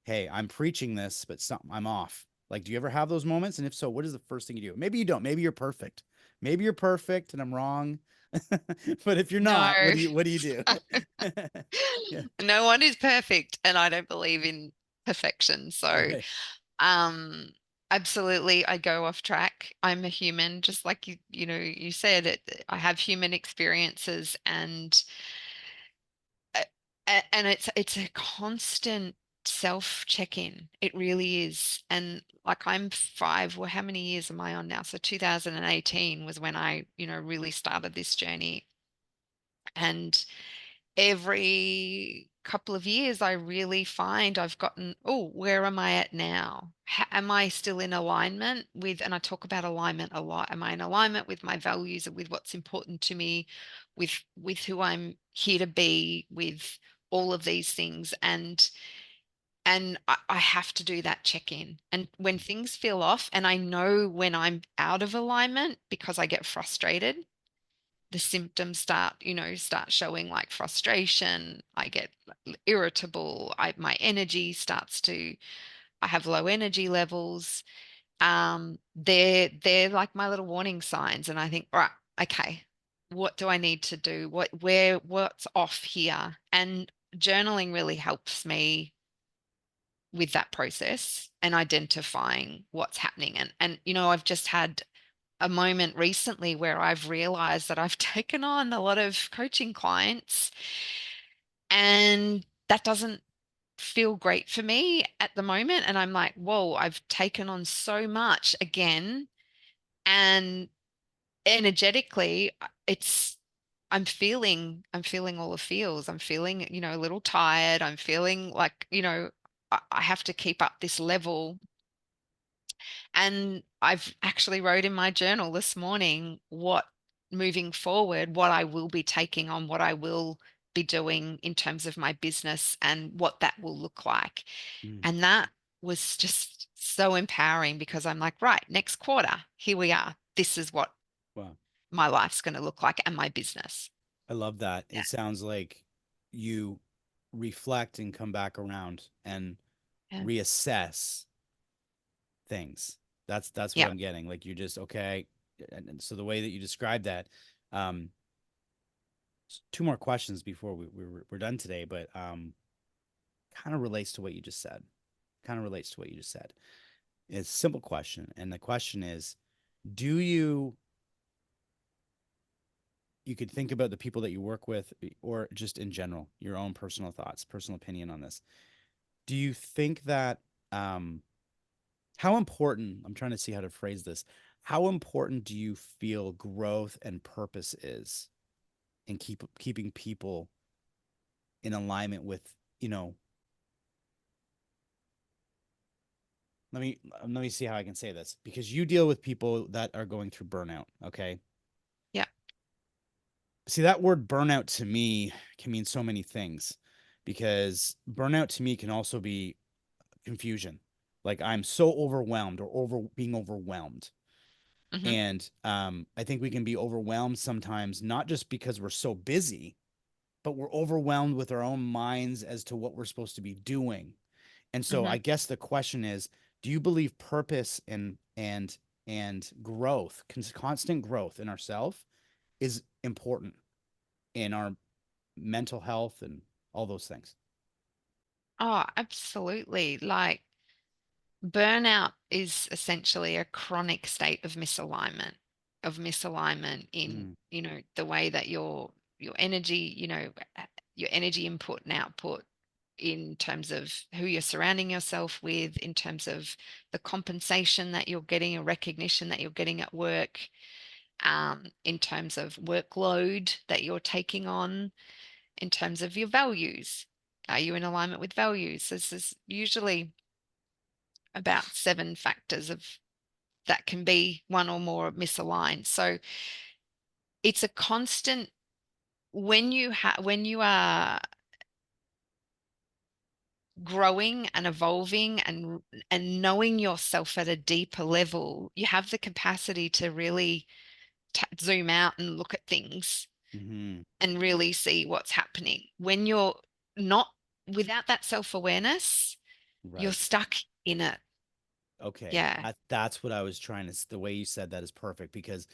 hey, I'm preaching this, but something I'm off. Like, do you ever have those moments? And if so, what is the first thing you do? Maybe you don't. Maybe you're perfect. Maybe you're perfect and I'm wrong. But if you're not, No. what do you do? Yeah. No one is perfect, and I don't believe in perfection. So, Right. um, absolutely, I go off track. I'm a human, just like you said it. I have human experiences, and And it's a constant self check-in. It really is. And like I'm five, well, how many years am I on now? So 2018 was when I, really started this journey. And every couple of years, I really find I've gotten, oh, where am I at now? Am I still in alignment with, and I talk about alignment a lot. Am I in alignment with my values and with what's important to me, with who I'm here to be, with all of these things? And I have to do that check in. And when things feel off, and I know when I'm out of alignment because I get frustrated, the symptoms start showing like frustration. I get irritable. My energy starts to, I have low energy levels. They're like my little warning signs. And I think, right, okay, what do I need to do? What's off here? And journaling really helps me with that process and identifying what's happening. And I've just had a moment recently where I've realized that I've taken on a lot of coaching clients, and that doesn't feel great for me at the moment. And I'm like, whoa, I've taken on so much again. And energetically, it's I'm feeling all the feels. I'm feeling, a little tired. I'm feeling like, I have to keep up this level. And I've actually wrote in my journal this morning what moving forward, what I will be taking on, what I will be doing in terms of my business and what that will look like. Mm, And that was just so empowering because I'm like, right, next quarter, here we are. This is what wow. my life's going to look like and my business. I love that. Yeah. It sounds like you reflect and come back around and Yeah. reassess things. That's what Yeah. I'm getting. Like you're just okay. And so the way that you describe that, um, two more questions before we're done today, but kind of relates to what you just said. Kind of relates to what you just said. It's a simple question, and the question is, do you could think about the people that you work with, or just in general, your own personal thoughts, personal opinion on this. Do you think that how important, I'm trying to see how to phrase this, how important do you feel growth and purpose is in keeping people in alignment with, you know, let me see how I can say this, because you deal with people that are going through burnout, okay? Yeah. See, that word burnout to me can mean so many things, because burnout to me can also be confusion. Like I'm so overwhelmed, or being overwhelmed. Hmm. And I think we can be overwhelmed sometimes, not just because we're so busy, but we're overwhelmed with our own minds as to what we're supposed to be doing. And so Hmm. I guess the question is, do you believe purpose and growth, constant growth in ourselves is important in our mental health and all those things? Oh, absolutely. Like, burnout is essentially a chronic state of misalignment in, Mm, the way that your energy, your energy input and output in terms of who you're surrounding yourself with, in terms of the compensation that you're getting, a recognition that you're getting at work, in terms of workload that you're taking on, in terms of your values. Are you in alignment with values? This is usually about seven factors of that can be one or more misaligned. So it's a constant when you are growing and evolving and knowing yourself at a deeper level, you have the capacity to really zoom out and look at things hmm. and really see what's happening. When you're not without that self-awareness, you're Right. stuck in it. Okay. Yeah. That's what I was trying to, the way you said that is perfect, because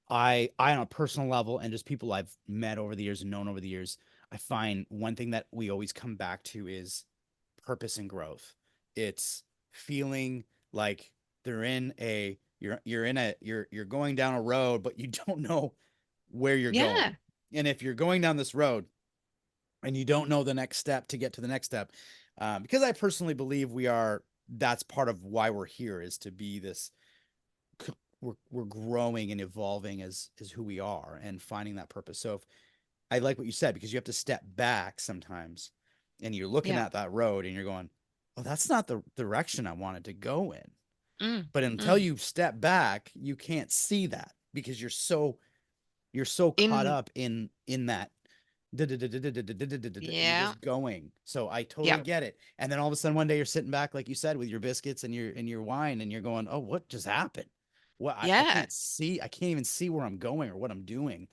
on a personal level, and just people I've met over the years and known over the years, I find one thing that we always come back to is purpose and growth. It's feeling like they're in a you're in a you're going down a road, but you don't know where you're going. Yeah. And if you're going down this road and you don't know the next step to get to the next step. Because I personally believe that's part of why we're here, is to be this, we're growing and evolving as who we are and finding that purpose. So if, I like what you said, because you have to step back sometimes and you're looking Yeah. at that road and you're going, oh, that's not the direction I wanted to go in. Mm, But until mm. you step back, you can't see that because you're so caught In, up in that, you're yeah. just going. So I totally Yeah. get it. And then all of a sudden one day you're sitting back, like you said, with your biscuits and your wine, and you're going, oh, what just happened? What, I Yeah. can't see, I can't even see where I'm going or what I'm doing.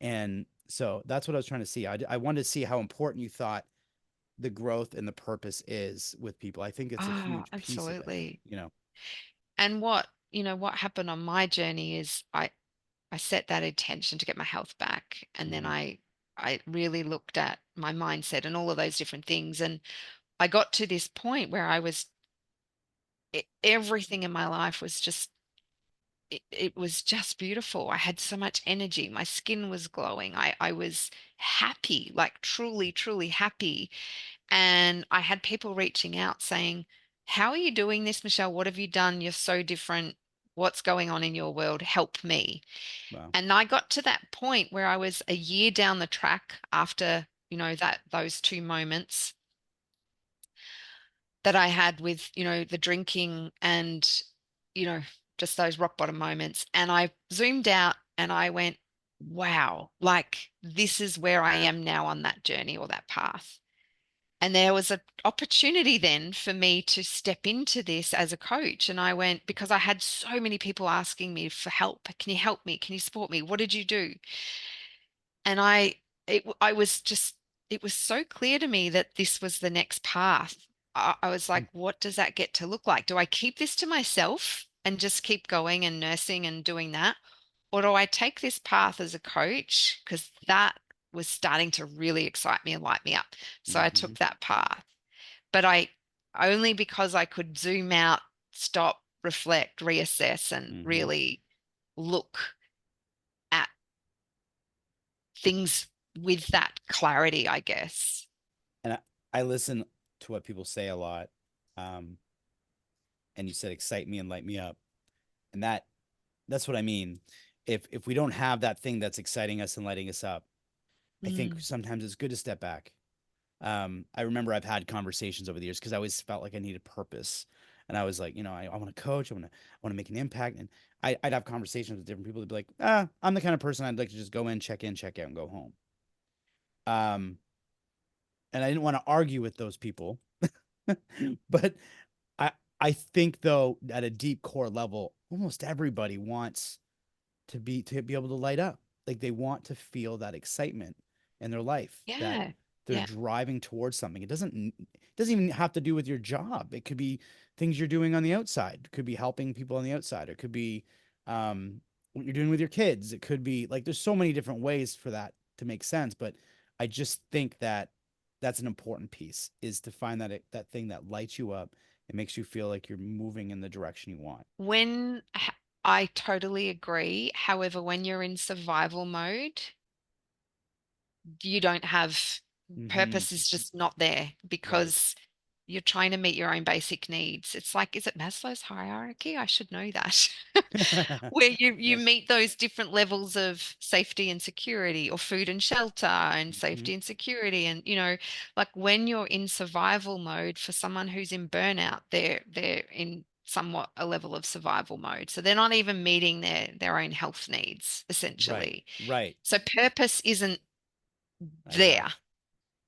And so that's what I was trying to see. I wanted to see how important you thought the growth and the purpose is with people. I think it's a Oh, huge piece of it, absolutely. you know. And what happened on my journey is I set that intention to get my health back. And then Hmm. I really looked at my mindset and all of those different things. And I got to this point where everything in my life was just, it was just beautiful. I had so much energy. My skin was glowing. I was happy, like truly, truly happy. And I had people reaching out saying, how are you doing this, Michelle? What have you done? You're so different. What's going on in your world? Help me. Wow. And I got to that point where I was a year down the track after, those two moments that I had with, the drinking and, you know, just those rock bottom moments. And I zoomed out and I went, wow, like this is where I am now on that journey or that path. And there was an opportunity then for me to step into this as a coach. And I went, because I had so many people asking me for help. Can you help me? Can you support me? What did you do? And I was just, it was so clear to me that this was the next path. I was like, what does that get to look like? Do I keep this to myself and just keep going and nursing and doing that? Or do I take this path as a coach? Because that was starting to really excite me and light me up. So I Mm-hmm. took that path. But I only because I could zoom out, stop, reflect, reassess, and Mm-hmm. really look at things with that clarity, I guess. And I listen to what people say a lot. Um, and you said excite me and light me up. And that's what I mean. If we don't have that thing that's exciting us and lighting us up, I think Mm. sometimes it's good to step back. I remember I've had conversations over the years because I always felt like I needed purpose. And I was like, I want to coach, I want to make an impact. And I'd have conversations with different people that'd be like, I'm the kind of person I'd like to just go in, check out, and go home. Um, and I didn't want to argue with those people. But I I think though at a deep core level, almost everybody wants to be able to light up. Like they want to feel that excitement in their life, that Yeah. they're Yeah. driving towards something. It doesn't even have to do with your job. It could be things you're doing on the outside. It could be helping people on the outside. It could be what you're doing with your kids. It could be like there's so many different ways for that to make sense. But I just think that that's an important piece, is to find that thing that lights you up. It makes you feel like you're moving in the direction you want. When I totally agree. However, when you're in survival mode, you don't have Mm-hmm. purpose is just not there Right. because you're trying to meet your own basic needs. It's like, is it Maslow's hierarchy? I should know that. Where you meet those different levels of safety and security, or food and shelter and Mhm. safety and security. And like when you're in survival mode, for someone who's in burnout, they're in somewhat a level of survival mode. So they're not even meeting their own health needs, Right. essentially. Right. So purpose isn't I got there. it.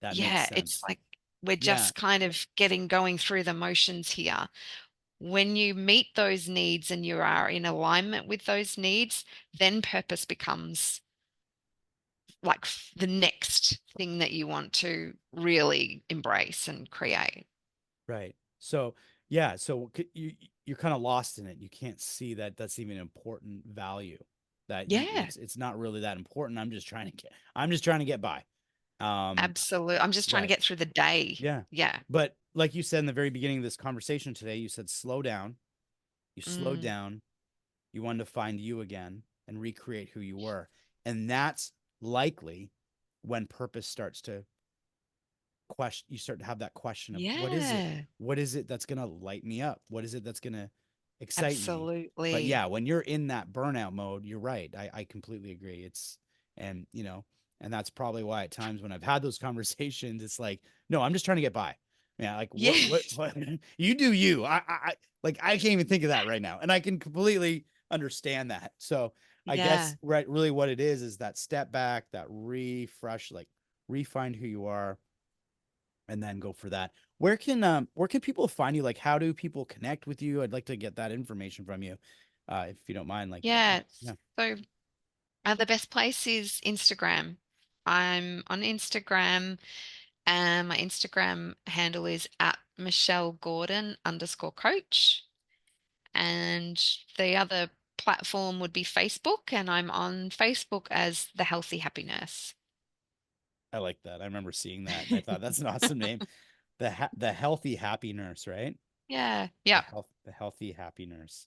That makes Yeah, it's sense. like we're Yeah. just kind of going through the motions here. When you meet those needs and you are in alignment with those needs, then purpose becomes like the next thing that you want to really embrace and create. Right. So, yeah, so you're kind of lost in it. You can't see that that's even an important value. That Yeah, it's not really that important. I'm just trying to get by. Um, absolutely. I'm just trying to right. get through the day. Yeah. Yeah. But like you said in the very beginning of this conversation today, you said slow down. You slowed Mm, down. You wanted to find you again and recreate who you were. And that's likely when purpose starts to question, you start to have that question of what is it? Yeah, What is it that's going to light me up? What is it that's going to excite me? But absolutely. yeah, when you're in that burnout mode, you're right. I completely agree. And you know, and that's probably why at times when I've had those conversations, it's like, no, I'm just trying to get by. Yeah. Like Yes. what, you do you, like, I can't even think of that right now. And I can completely understand that. So I guess, Yeah. right, really what it is that step back, that refresh, like refine who you are, and then go for that. Where can people find you? Like, how do people connect with you? I'd like to get that information from you, if you don't mind. Like, Yeah. yeah, So the best place is Instagram. I'm on Instagram, and my Instagram handle is at Michelle Gordon underscore coach. And the other platform would be Facebook, and I'm on Facebook as the Healthy Happy Nurse. I like that. I remember seeing that, and I thought that's an awesome name. The healthy happy nurse, right? Yeah. Yeah. The healthy happy nurse.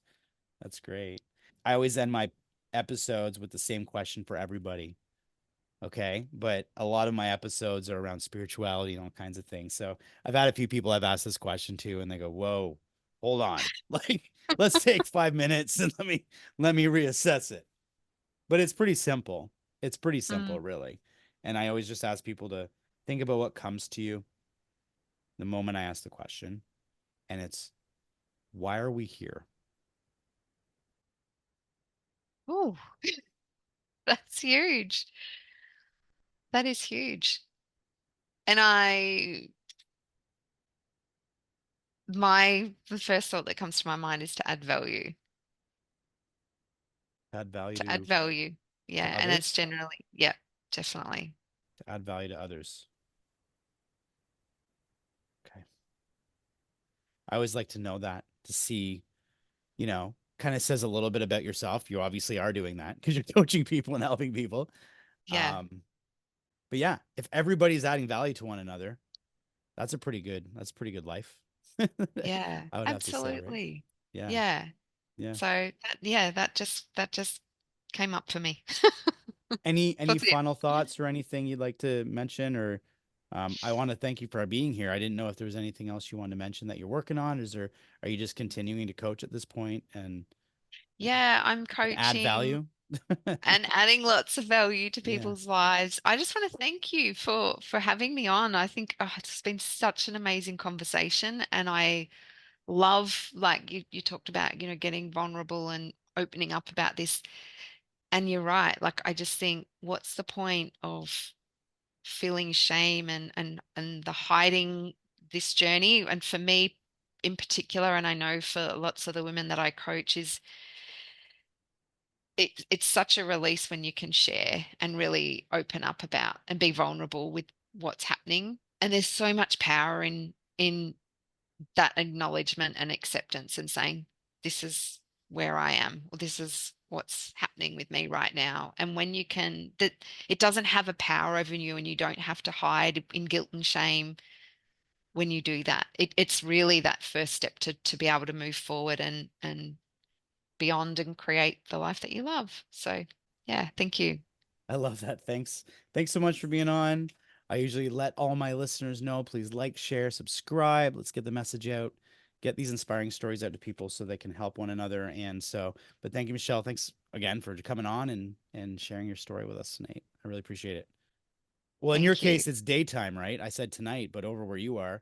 That's great. I always end my episodes with the same question for everybody. Okay. But a lot of my episodes are around spirituality and all kinds of things. So I've had a few people I've asked this question to, and they go, whoa, hold on. Like, let's take 5 minutes and let me reassess it. But it's pretty simple. It's pretty simple, Mm. really. And I always just ask people to think about what comes to you the moment I ask the question. And it's, why are we here? Oh, that's huge. That is huge. And the first thought that comes to my mind is to add value. Add value To add to value. Yeah. And it's others, generally, yeah, definitely. to add value to others. Okay. I always like to know that, to see, kind of says a little bit about yourself. You obviously are doing that because you're coaching people and helping people. Yeah. Um, but yeah, if everybody's adding value to one another, that's a pretty good life. Yeah. I would have to say, right? Absolutely. Yeah. Yeah. Yeah. So that just came up for me. Any That's it. final thoughts or anything you'd like to mention? Or I want to thank you for being here. I didn't know if there was anything else you wanted to mention that you're working on. Are you just continuing to coach at this point Yeah, I'm and add coaching value? and adding lots of value to Yeah. people's lives. I just want to thank you for having me on. I think it's been such an amazing conversation, and I love, like you talked about, getting vulnerable and opening up about this. And you're right. Like, I just think, what's the point of feeling shame and the hiding this journey? And for me in particular, and I know for lots of the women that I coach, is it's such a release when you can share and really open up about and be vulnerable with what's happening. And there's so much power in that acknowledgement and acceptance and saying, this is where I am, or this is what's happening with me right now. And when you can, that it doesn't have a power over you, and you don't have to hide in guilt and shame when you do that. It's really that first step to be able to move forward and beyond and create the life that you love. So, yeah, thank you. I love that. Thanks. Thanks so much for being on. I usually let all my listeners know, please like, share, subscribe. Let's get the message out. Get these inspiring stories out to people so they can help one another. And so, but thank you, Michelle. Thanks again for coming on and sharing your story with us tonight. I really appreciate it. Well, in your Thank you. case, it's daytime, right? I said tonight, but over where you are,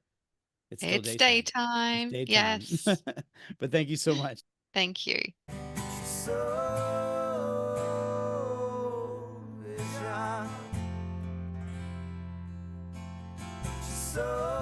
it's still It's daytime. It's daytime. daytime. Yes. But thank you so much. Thank you. So vision, so